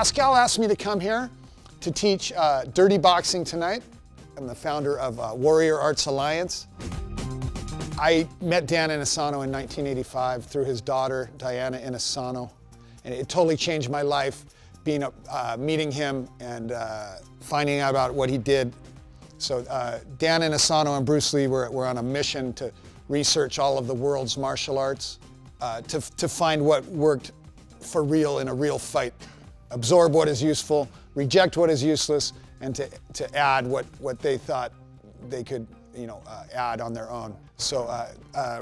Pascal asked me to come here to teach dirty boxing tonight. I'm the founder of Warrior Arts Alliance. I met Dan Inosanto in 1985 through his daughter, Diana Inosanto, and it totally changed my life, meeting him and finding out about what he did. So Dan Inosanto and Bruce Lee were on a mission to research all of the world's martial arts, to find what worked for real in a real fight. Absorb what is useful, reject what is useless, and to add what they thought they could add on their own. So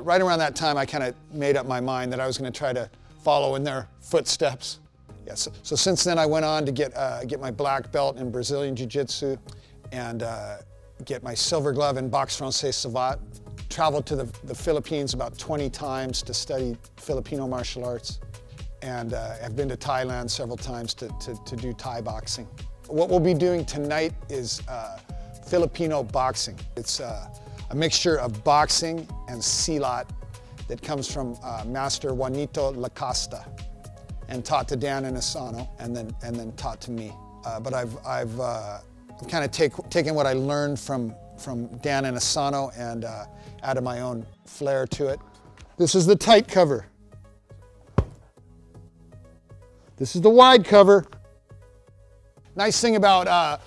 right around that time, I kind of made up my mind that I was going to try to follow in their footsteps. Yeah, so since then, I went on to get my black belt in Brazilian Jiu-Jitsu and get my silver glove in boxe-thai silat. Traveled to the Philippines about 20 times to study Filipino martial arts. And I've been to Thailand several times to do Thai boxing. What we'll be doing tonight is Filipino boxing. It's a mixture of boxing and silat that comes from Master Juanito Lacasta and taught to Dan Inosanto and then taught to me. But I've kind of taken what I learned from Dan Inosanto and added my own flair to it. This is the tight cover. This is the wide cover. Nice thing about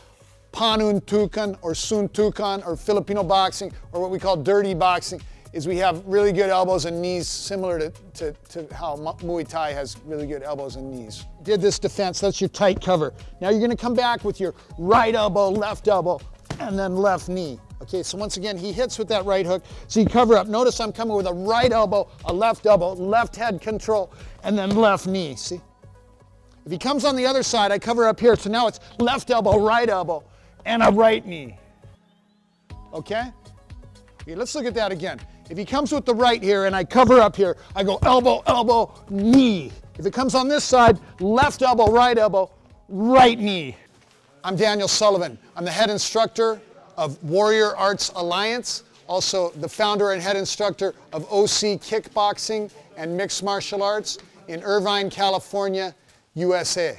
panuntukan or suntukan or Filipino boxing, or what we call dirty boxing, is we have really good elbows and knees, similar to how Muay Thai has really good elbows and knees. Did this defense, that's your tight cover. Now you're gonna come back with your right elbow, and then left knee. Okay, so once again, he hits with that right hook, so you cover up. Notice I'm coming with a right elbow, left head control, and then left knee, see? If he comes on the other side, I cover up here, so now it's left elbow, and a right knee. Okay? Okay, let's look at that again. If he comes with the right here and I cover up here, I go elbow, knee. If it comes on this side, left elbow, right knee. I'm Daniel Sullivan. I'm the head instructor of Warrior Arts Alliance, also the founder and head instructor of OC Kickboxing and Mixed Martial Arts in Irvine, California, USA.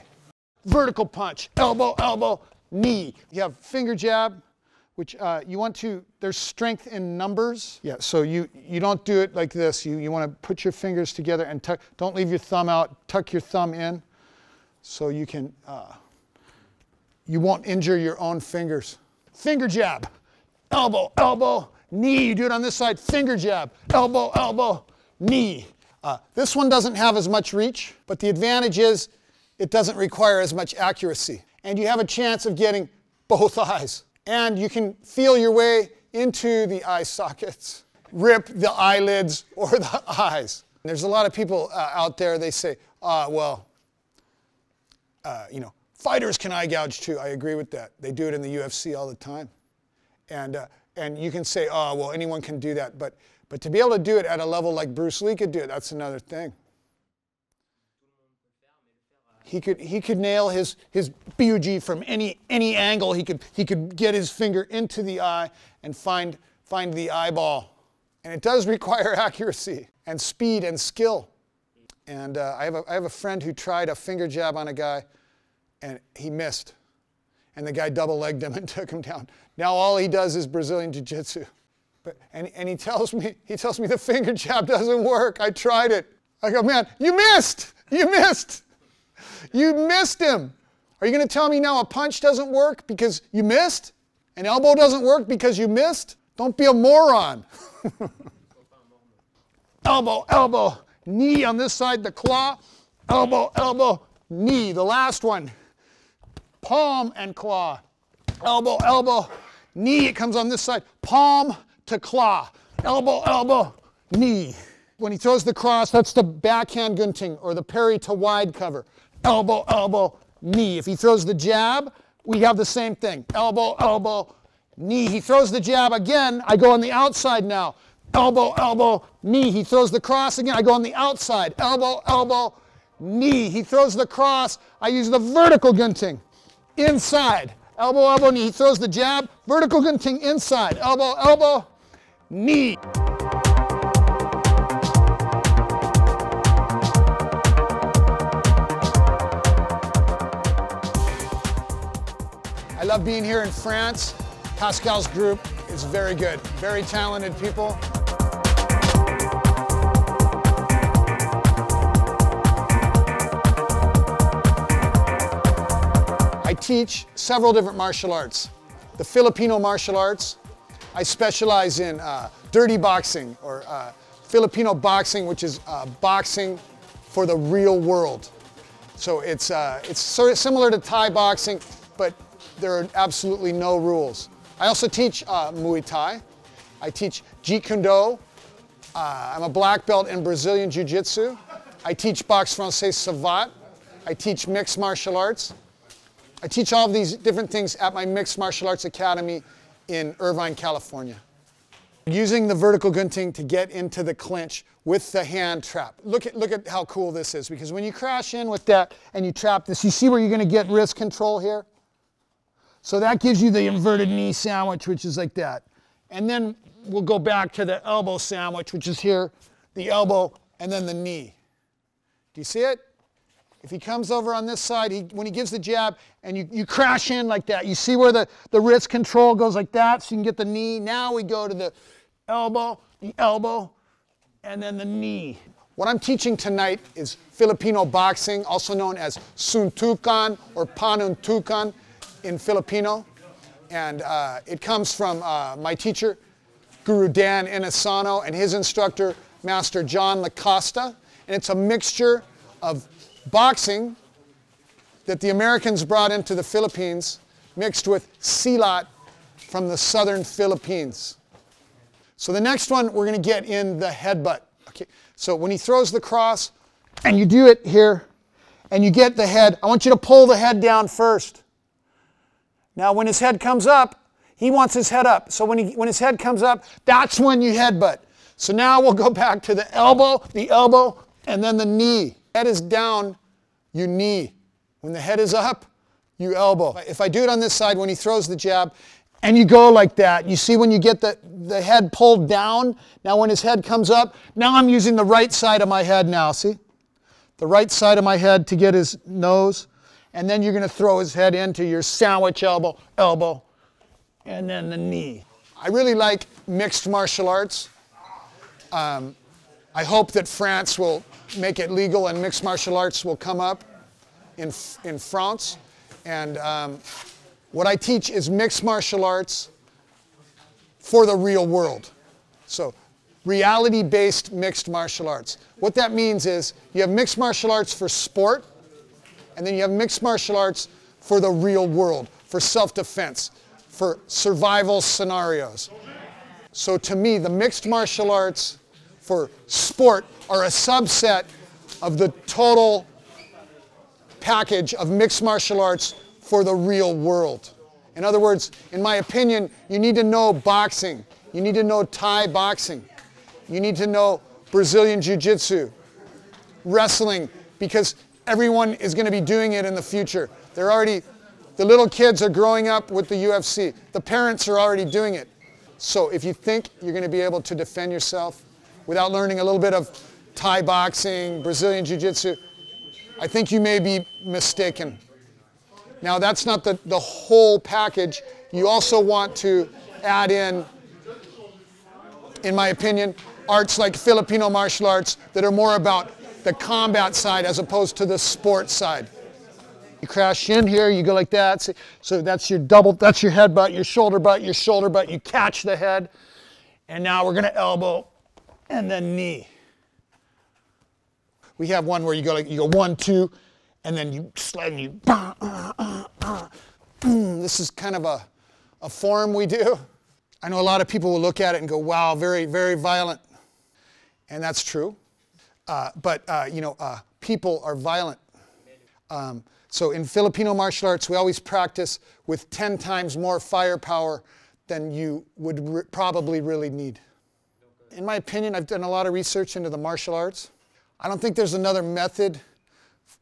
Vertical punch, elbow, knee. You have finger jab, which you want to, there's strength in numbers. Yeah, so you don't do it like this. You want to put your fingers together and tuck, don't leave your thumb out, tuck your thumb in so you can, you won't injure your own fingers. Finger jab, elbow, knee. You do it on this side, finger jab, elbow, knee. This one doesn't have as much reach, but the advantage is it doesn't require as much accuracy. And you have a chance of getting both eyes. And you can feel your way into the eye sockets, rip the eyelids or the eyes. There's a lot of people out there, they say, fighters can eye gouge too. I agree with that. They do it in the UFC all the time. And you can say, anyone can do that. But to be able to do it at a level like Bruce Lee could do it, that's another thing. He could nail his BUG from any angle. He could get his finger into the eye and find the eyeball. And it does require accuracy and speed and skill. And I have a friend who tried a finger jab on a guy, and he missed. And the guy double-legged him and took him down. Now all he does is Brazilian Jiu-Jitsu. And he tells me the finger jab doesn't work. I tried it. I go, man, you missed. You missed him. Are you going to tell me now a punch doesn't work because you missed? An elbow doesn't work because you missed? Don't be a moron. Elbow, knee on this side, the claw. Elbow, knee. The last one. Palm and claw. Elbow, knee. It comes on this side. Palm to claw. Elbow, knee. When he throws the cross, that's the backhand gunting or the parry to wide cover. Elbow, knee. If he throws the jab, we have the same thing. Elbow, knee. He throws the jab again, I go on the outside now. Elbow, knee. He throws the cross again, I go on the outside. Elbow, knee. He throws the cross, I use the vertical gunting. Inside. Elbow, knee. He throws the jab, vertical gunting inside. Elbow, knee. I love being here in France. Pascal's group is very good, very talented people. I teach several different martial arts. The Filipino martial arts. I specialize in dirty boxing, or Filipino boxing, which is boxing for the real world. So it's sort of similar to Thai boxing, but there are absolutely no rules. I also teach Muay Thai. I teach Jeet Kune Do. I'm a black belt in Brazilian Jiu-Jitsu. I teach boxe-français savate. I teach mixed martial arts. I teach all of these different things at my Mixed Martial Arts Academy in Irvine, California. Using the vertical gunting to get into the clinch with the hand trap. Look at how cool this is, because when you crash in with that and you trap this, you see where you're going to get wrist control here? So that gives you the inverted knee sandwich, which is like that. And then we'll go back to the elbow sandwich, which is here, the elbow, and then the knee. Do you see it? If he comes over on this side, when he gives the jab, and you crash in like that, you see where the wrist control goes like that, so you can get the knee. Now we go to the elbow, and then the knee. What I'm teaching tonight is Filipino boxing, also known as suntukan or panuntukan in Filipino. And it comes from my teacher, Guru Dan Inosanto, and his instructor, Master John Lacosta. And it's a mixture of boxing that the Americans brought into the Philippines, mixed with silat from the southern Philippines. So the next one, we're going to get in the headbutt. Okay. So when he throws the cross, and you do it here, and you get the head, I want you to pull the head down first. Now when his head comes up, he wants his head up. So when his head comes up, that's when you headbutt. So now we'll go back to the elbow, and then the knee. Head is down, you knee. When the head is up, you elbow. If I do it on this side, when he throws the jab, and you go like that, you see when you get the head pulled down, now when his head comes up, now I'm using the right side of my head now, see? The right side of my head to get his nose, and then you're going to throw his head into your sandwich elbow, and then the knee. I really like mixed martial arts. I hope that France will make it legal and mixed martial arts will come up in France. And what I teach is mixed martial arts for the real world. So reality-based mixed martial arts. What that means is you have mixed martial arts for sport, and then you have mixed martial arts for the real world, for self-defense, for survival scenarios. So to me, the mixed martial arts for sport are a subset of the total package of mixed martial arts for the real world. In other words, in my opinion, you need to know boxing. You need to know Thai boxing. You need to know Brazilian Jiu-Jitsu, wrestling, because everyone is going to be doing it in the future. The little kids are growing up with the UFC. The parents are already doing it. So if you think you're going to be able to defend yourself without learning a little bit of Thai boxing, Brazilian Jiu-Jitsu, I think you may be mistaken. Now that's not the whole package. You also want to add in my opinion, arts like Filipino martial arts that are more about the combat side as opposed to the sports side. You crash in here, you go like that. So that's your that's your headbutt, your shoulder butt, you catch the head. And now we're going to elbow and then knee. We have one where you go 1, 2, and then you slide and you. This is kind of a form we do. I know a lot of people will look at it and go, wow, very, very violent. And that's true. But people are violent. So in Filipino martial arts, we always practice with 10 times more firepower than you would probably really need. In my opinion, I've done a lot of research into the martial arts. I don't think there's another method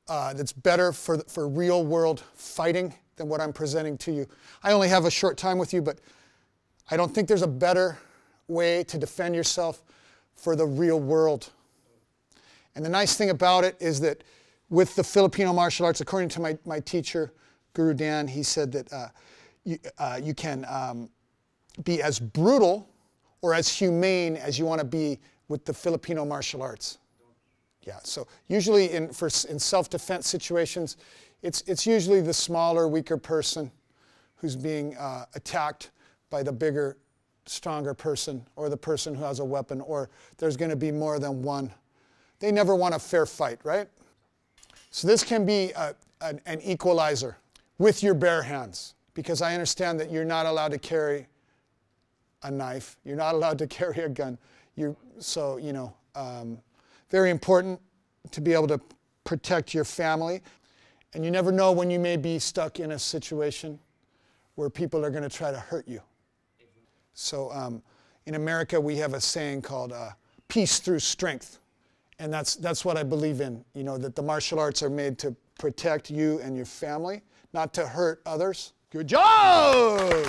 that's better for real world fighting than what I'm presenting to you. I only have a short time with you, but I don't think there's a better way to defend yourself for the real world. And the nice thing about it is that with the Filipino martial arts, according to my teacher, Guru Dan, he said that you can be as brutal or as humane as you want to be with the Filipino martial arts. Yeah, so usually in self-defense situations, it's usually the smaller, weaker person who's being attacked by the bigger, stronger person, or the person who has a weapon, or there's going to be more than one. They never want a fair fight, right? So this can be an equalizer with your bare hands, because I understand that you're not allowed to carry a knife. You're not allowed to carry a gun. So, you know, very important to be able to protect your family. And you never know when you may be stuck in a situation where people are going to try to hurt you. So in America, we have a saying called peace through strength. And that's what I believe in, you know, that the martial arts are made to protect you and your family, not to hurt others. Good job!